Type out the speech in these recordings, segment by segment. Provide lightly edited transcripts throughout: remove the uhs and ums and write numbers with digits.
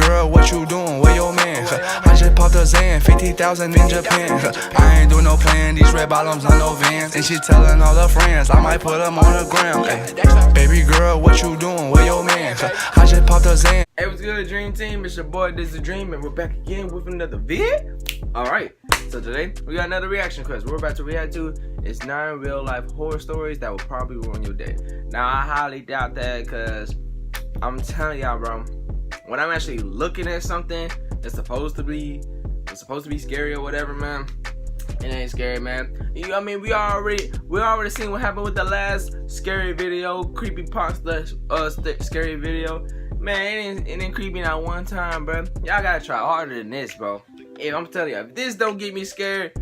girl, what you doing? Where your man? I just popped a Zan, 50,000 in Japan. I ain't do no plan, these red bottoms on no Vans. And she telling all her friends, I might put them on the gram. Baby girl, what you doing? Where your man? I just popped a Zan. Hey, what's good, Dream Team? It's your boy, This Is Dream, and we're back again with another vid. Alright, so today we got another reaction quest. We're about to react to is 9 real life horror stories that will probably ruin your day. Now, I highly doubt that because I'm telling y'all, bro, when I'm actually looking at something that's supposed to be scary or whatever, man, it ain't scary, man. I mean, we already seen what happened with the last scary video, creepypasta scary video. Man, it ain't creepy not one time, bro. Y'all gotta try harder than this, bro. If I'm telling you, if this don't get me scared,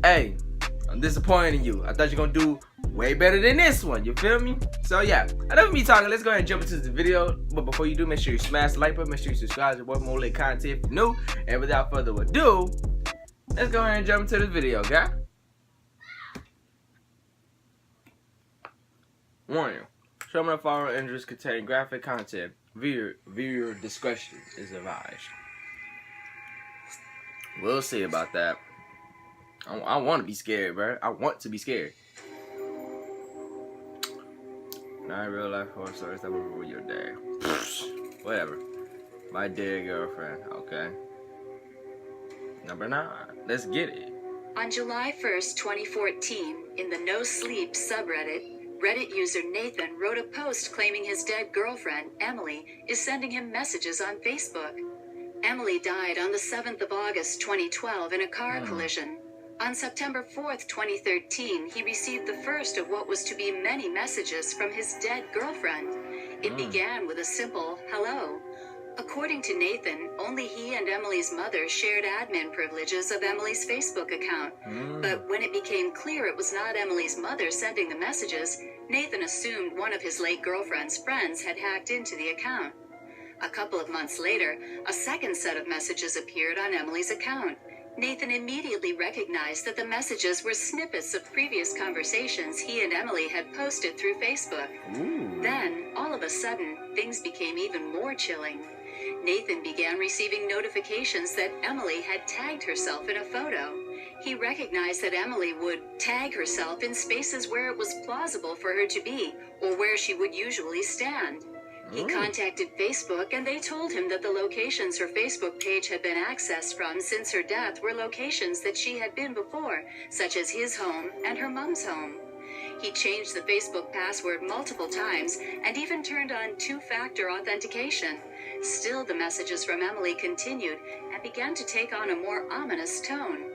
hey, I'm disappointed in you. I thought you're gonna do way better than this one. You feel me? So yeah, enough of me talking. Let's go ahead and jump into the video. But before you do, make sure you smash the like button. Make sure you subscribe to more lit content if you're new. And without further ado, let's go ahead and jump into the video, okay? Warning. Some of the following images contain graphic content. Viewer discretion is advised. We'll see about that. I want to be scared, bro. I want to be scared. 9 real life horror stories that will ruin your day. Whatever. My dear girlfriend. Okay. Number 9. Let's get it. On July 1st, 2014, in the No Sleep subreddit, Reddit user Nathan wrote a post claiming his dead girlfriend, Emily, is sending him messages on Facebook. Emily died on the 7th of August 2012 in a car collision. On September 4th, 2013, he received the first of what was to be many messages from his dead girlfriend. It began with a simple hello. According to Nathan, only he and Emily's mother shared admin privileges of Emily's Facebook account. But when it became clear it was not Emily's mother sending the messages, Nathan assumed one of his late girlfriend's friends had hacked into the account. A couple of months later, a second set of messages appeared on Emily's account. Nathan immediately recognized that the messages were snippets of previous conversations he and Emily had posted through Facebook. Then, all of a sudden, things became even more chilling. Nathan began receiving notifications that Emily had tagged herself in a photo. He recognized that Emily would tag herself in spaces where it was plausible for her to be, or where she would usually stand. He contacted Facebook and they told him that the locations her Facebook page had been accessed from since her death were locations that she had been before, such as his home and her mom's home. He changed the Facebook password multiple times and even turned on two-factor authentication. Still, the messages from Emily continued and began to take on a more ominous tone.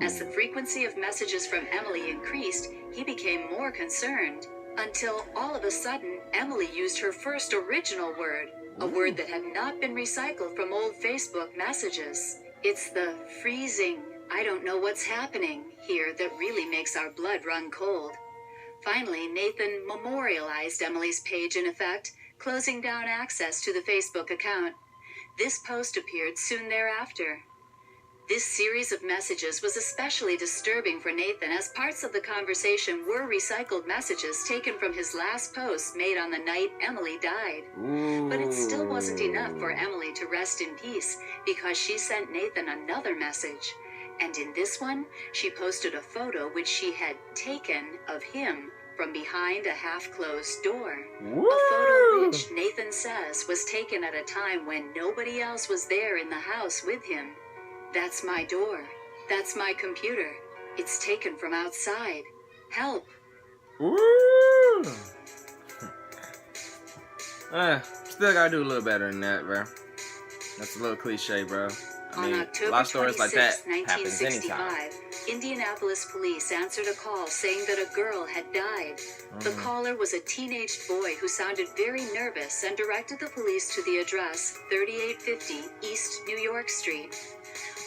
As the frequency of messages from Emily increased, he became more concerned. Until all of a sudden, Emily used her first original word, a word that had not been recycled from old Facebook messages. It's the freezing, I don't know what's happening here that really makes our blood run cold. Finally, Nathan memorialized Emily's page in effect, closing down access to the Facebook account. This post appeared soon thereafter. This series of messages was especially disturbing for Nathan as parts of the conversation were recycled messages taken from his last post made on the night Emily died. But it still wasn't enough for Emily to rest in peace because she sent Nathan another message. And in this one, she posted a photo which she had taken of him from behind a half-closed door. A photo which, Nathan says, was taken at a time when nobody else was there in the house with him. That's my door. That's my computer. It's taken from outside. Help. Still gotta do a little better than that, bro. That's a little cliche, bro. I mean, On October a lot of stories 26, like that happens 1965, anytime. Indianapolis police answered a call saying that a girl had died. The caller was a teenage boy who sounded very nervous and directed the police to the address 3850 East New York Street.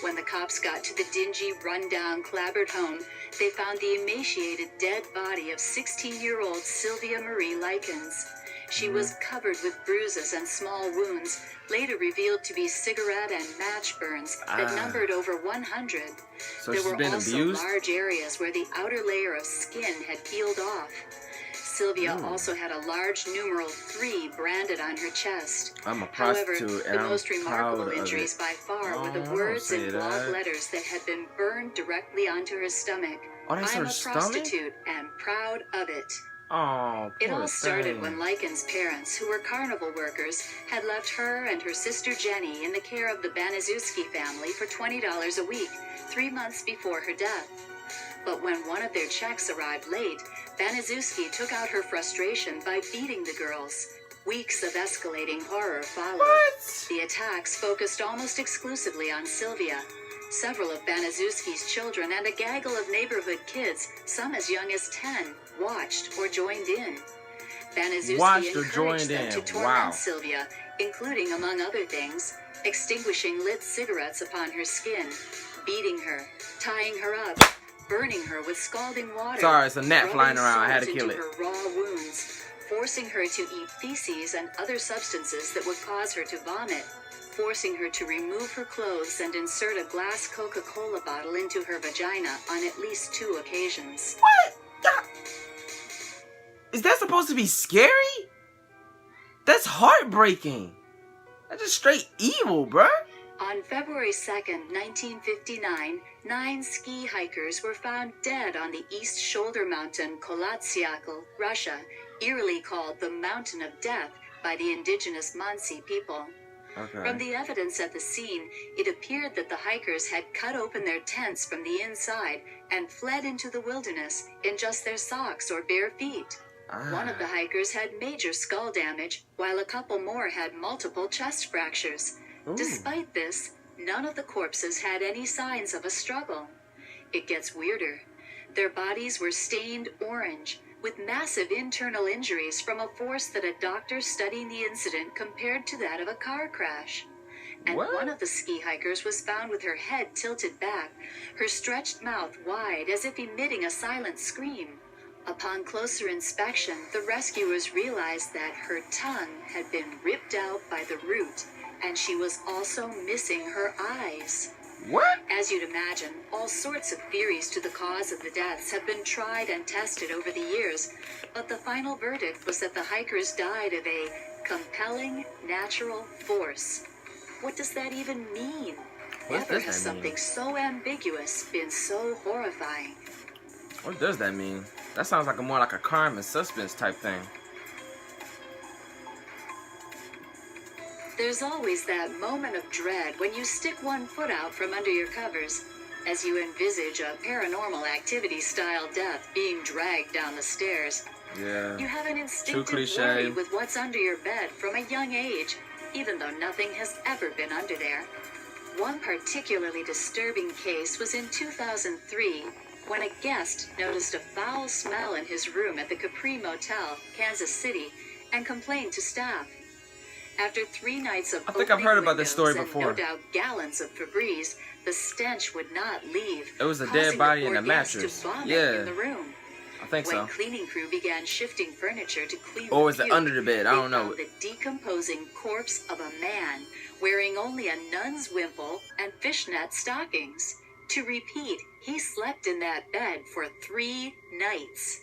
When the cops got to the dingy, run-down, clapboard home, they found the emaciated, dead body of 16-year-old Sylvia Marie Likens. She was covered with bruises and small wounds, later revealed to be cigarette and match burns that numbered over 100. So there she's were been also abused? large areas where the outer layer of skin had peeled off. Sylvia also had a large numeral 3 branded on her chest. I'm a However, prostitute the and I'm most remarkable proud of injuries it. by far were the Oh, words in don't say block that. letters that had been burned directly onto her stomach. Oh, that's I'm her a stomach? prostitute and proud of it. Oh, It poor all started thing. when Lycan's parents, who were carnival workers, had left her and her sister Jenny in the care of the Baniszewski family for $20 a week, 3 months before her death. But when one of their checks arrived late, Baniszewski took out her frustration by beating the girls. Weeks of escalating horror followed. What? The attacks focused almost exclusively on Sylvia. Several of Baniszewski's children and a gaggle of neighborhood kids, some as young as 10, watched or joined in. Baniszewski Watched or encouraged joined them in. to torment Wow. Sylvia, including, among other things, extinguishing lit cigarettes upon her skin, beating her, tying her up, burning her with scalding water. Sorry, it's a gnat rubbing flying around. I had to salt kill into it. her raw wounds, forcing her to eat feces and other substances that would cause her to vomit, forcing her to remove her clothes and insert a glass Coca-Cola bottle into her vagina on at least 2 occasions. What? Is that supposed to be scary? That's heartbreaking. That's just straight evil, bruh. On February 2nd, 1959, 9 ski hikers were found dead on the East Shoulder Mountain, Kolatsiakl, Russia, eerily called the Mountain of Death by the indigenous Mansi people. Okay. From the evidence at the scene, it appeared that the hikers had cut open their tents from the inside and fled into the wilderness in just their socks or bare feet. One of the hikers had major skull damage, while a couple more had multiple chest fractures. Ooh. Despite this, none of the corpses had any signs of a struggle. It gets weirder. Their bodies were stained orange, with massive internal injuries from a force that a doctor studying the incident compared to that of a car crash. And What? one of the ski hikers was found with her head tilted back, her stretched mouth wide as if emitting a silent scream. Upon closer inspection, the rescuers realized that her tongue had been ripped out by the root, and she was also missing her eyes. What? As you'd imagine, all sorts of theories to the cause of the deaths have been tried and tested over the years, but the final verdict was that the hikers died of a compelling natural force. What does that even mean? What Never does has that mean? something so ambiguous been so horrifying. What does that mean? That sounds like more like a crime and suspense type thing. There's always that moment of dread when you stick one foot out from under your covers as you envisage a paranormal activity style death being dragged down the stairs. Yeah. You have an instinctive cliche. worry with what's under your bed from a young age, even though nothing has ever been under there. One particularly disturbing case was in 2003 when a guest noticed a foul smell in his room at the Capri Motel, Kansas City, and complained to staff. After 3 nights of I think I've heard about this story opening windows before. and no doubt gallons of Febreze, the stench would not leave. It was a causing dead body the in a poor guest mattress. To vomit Yeah. in the room. I think When so. cleaning crew began shifting furniture to clean Or the was it puke, under the bed? I don't they know. found the decomposing corpse of a man wearing only a nun's wimple and fishnet stockings. To repeat, he slept in that bed for 3 nights.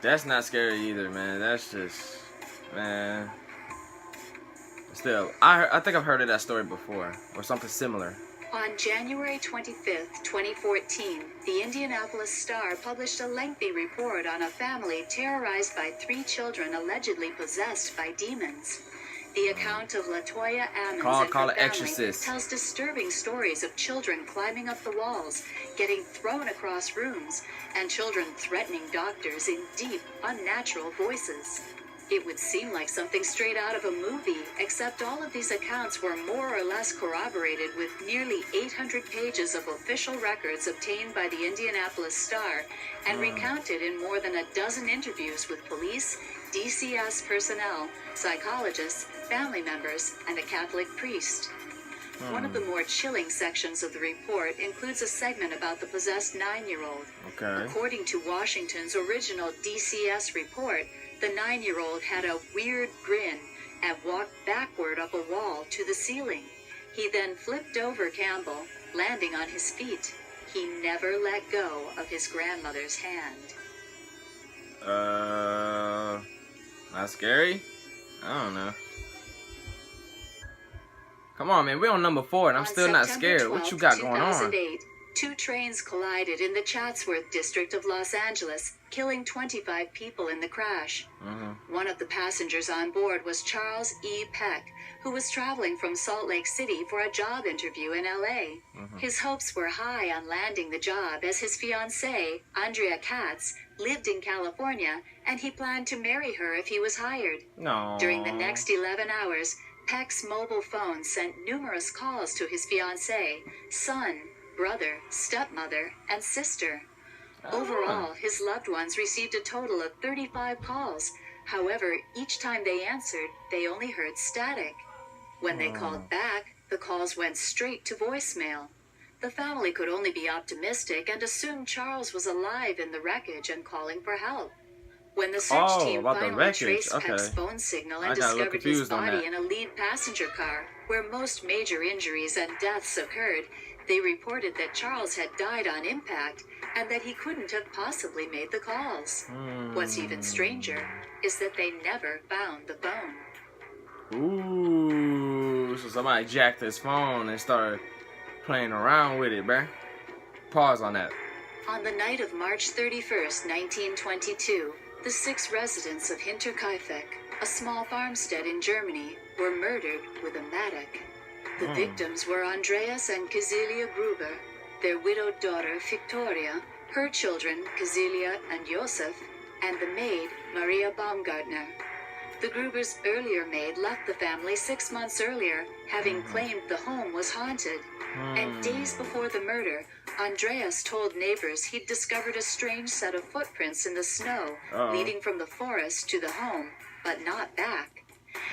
That's not scary either, man. That's just, man. Still, I think I've heard of that story before, or something similar. On January 25th, 2014, the Indianapolis Star published a lengthy report on a family terrorized by 3 children allegedly possessed by demons. The account of LaToya Ammons Call and her it family Exorcist. tells disturbing stories of children climbing up the walls, getting thrown across rooms, and children threatening doctors in deep, unnatural voices. It would seem like something straight out of a movie, except all of these accounts were more or less corroborated with nearly 800 pages of official records obtained by the Indianapolis Star and recounted in more than a dozen interviews with police, DCS personnel, psychologists, family members, and a Catholic priest. One of the more chilling sections of the report includes a segment about the possessed 9-year-old. Okay. According to Washington's original DCS report, the 9-year-old had a weird grin and walked backward up a wall to the ceiling. He then flipped over Campbell, landing on his feet. He never let go of his grandmother's hand. Not scary? I don't know. Come on, man. We're on number 4, and I'm still not scared. What you got going on? 2008, 2 trains collided in the Chatsworth district of Los Angeles, killing 25 people in the crash. One of the passengers on board was Charles E. Peck, who was traveling from Salt Lake City for a job interview in LA. His hopes were high on landing the job as his fiancée, Andrea Katz, lived in California, and he planned to marry her if he was hired. No. During the next 11 hours, Peck's mobile phone sent numerous calls to his fiancée, son, brother, stepmother, and sister. Overall, his loved ones received a total of 35 calls. However, each time they answered, they only heard static. When they called back, the calls went straight to voicemail. The family could only be optimistic and assumed Charles was alive in the wreckage and calling for help. When the search team finally traced Peck's phone signal and discovered his body in a lead passenger car, where most major injuries and deaths occurred, they reported that Charles had died on impact and that he couldn't have possibly made the calls. What's even stranger is that they never found the phone. Ooh, so somebody jacked his phone and started playing around with it, bruh. Pause on that. On the night of March 31st, 1922, the 6 residents of Hinterkaifeck, a small farmstead in Germany, were murdered with a mattock. The victims were Andreas and Kazilia Gruber, their widowed daughter Victoria, her children Kazilia and Josef, and the maid Maria Baumgartner. The Grubers' earlier maid left the family 6 months earlier, having claimed the home was haunted. And days before the murder, Andreas told neighbors he'd discovered a strange set of footprints in the snow, leading from the forest to the home, but not back.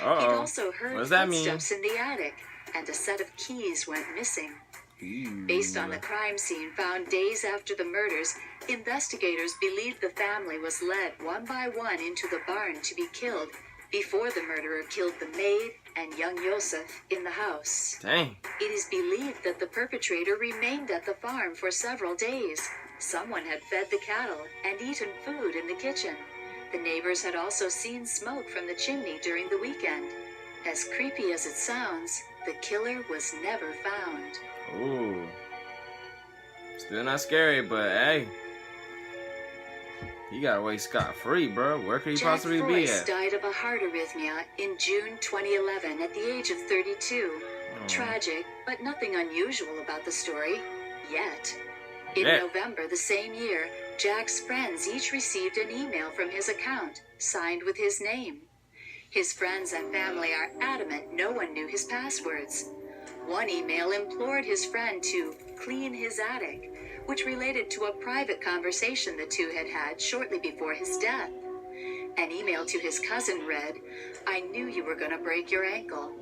He'd also heard footsteps in the attic, and a set of keys went missing. Based on the crime scene found days after the murders, investigators believed the family was led one by one into the barn to be killed before the murderer killed the maid and young Josef in the house. Dang. It is believed that the perpetrator remained at the farm for several days. Someone had fed the cattle and eaten food in the kitchen. The neighbors had also seen smoke from the chimney during the weekend. As creepy as it sounds, the killer was never found. Ooh. Still not scary, but hey. He got away scot-free, bro. Where could he possibly be at? Jack Froist died of a heart arrhythmia in June 2011 at the age of 32. Tragic, but nothing unusual about the story. Yet. In November the same year, Jack's friends each received an email from his account, signed with his name. His friends and family are adamant no one knew his passwords. One email implored his friend to clean his attic, which related to a private conversation the two had had shortly before his death. An email to his cousin read, "I knew you were going to break your ankle,"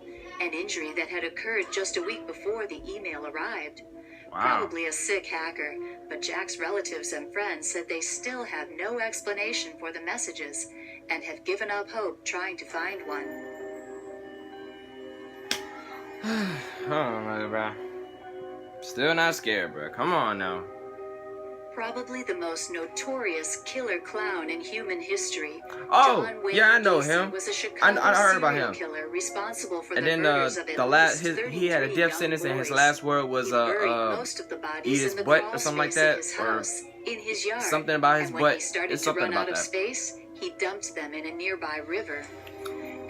an injury that had occurred just a week before the email arrived. Probably a sick hacker, but Jack's relatives and friends said they still have no explanation for the messages and have given up hope trying to find one. I don't know, bro. Still not scared, bro. Come on now. Probably the most notorious killer clown in human history. Oh, John Wayne yeah, I know Gacy him. Was a Chicago I heard about serial him. Killer responsible for And the then murders of the at last least he had a 33 death young sentence, and his boys. last word was He buried most of the bodies eat his in the butt crawl or something like space of that, his or house, in his yard. something about his and when butt. he started It's to something run about out of that. space, he dumped them in a nearby river.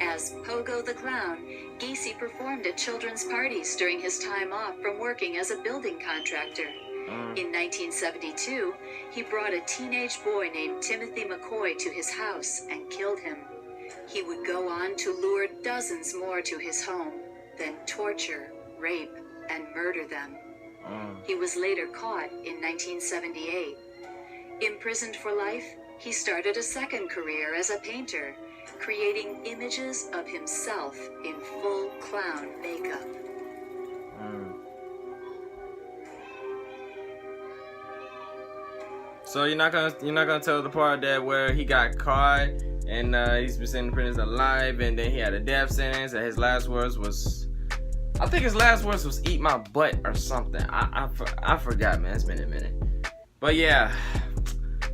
As Pogo the Clown, Gacy performed at children's parties during his time off from working as a building contractor. In 1972, he brought a teenage boy named Timothy McCoy to his house and killed him. He would go on to lure dozens more to his home, then torture, rape, and murder them. He was later caught in 1978. Imprisoned for life, he started a second career as a painter, creating images of himself in full clown makeup. So you're not gonna tell the part that where he got caught and he's been sitting in prison alive, and then he had a death sentence, and his last words was, I think his last words was "eat my butt" or something. I forgot, man. It's been a minute. But yeah,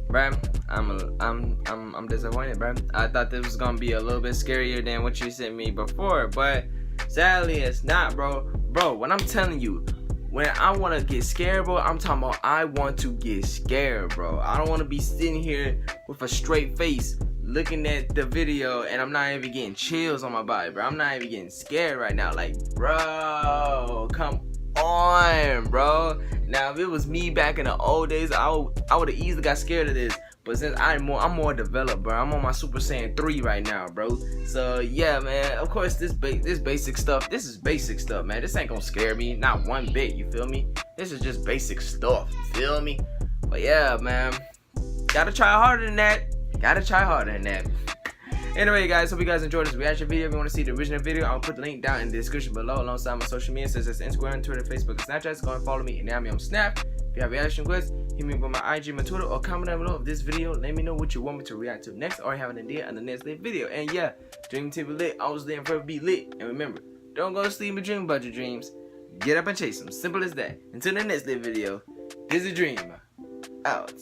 bruh, I'm disappointed, bruh. I thought this was gonna be a little bit scarier than what you sent me before, but sadly it's not, bro. Bro, when I'm telling you, when I want to get scared, bro, I'm talking about I want to get scared, bro. I don't want to be sitting here with a straight face looking at the video and I'm not even getting chills on my body, bro. I'm not even getting scared right now. Like, bro, come on, bro. Now, if it was me back in the old days, I would have easily got scared of this. But since I'm more developed, bro. I'm on my Super Saiyan 3 right now, bro. So yeah, man. Of course, this basic stuff. This is basic stuff, man. This ain't gonna scare me, not one bit. You feel me? This is just basic stuff. You feel me? But yeah, man. Gotta try harder than that. Gotta try harder than that. Anyway, guys, hope you guys enjoyed this reaction video. If you want to see the original video, I'll put the link down in the description below alongside my social media such as Instagram, Twitter, Facebook, and Snapchat. So go and follow me and add me on Snap. If you have reaction requests, hit me up on my IG, my Twitter, or comment down below of this video. Let me know what you want me to react to next, or have an idea on the next lit video. And yeah, dream till we lit, always lit and forever be lit. And remember, don't go to sleep and dream about your dreams. Get up and chase them. Simple as that. Until the next lit video, this is Dream out.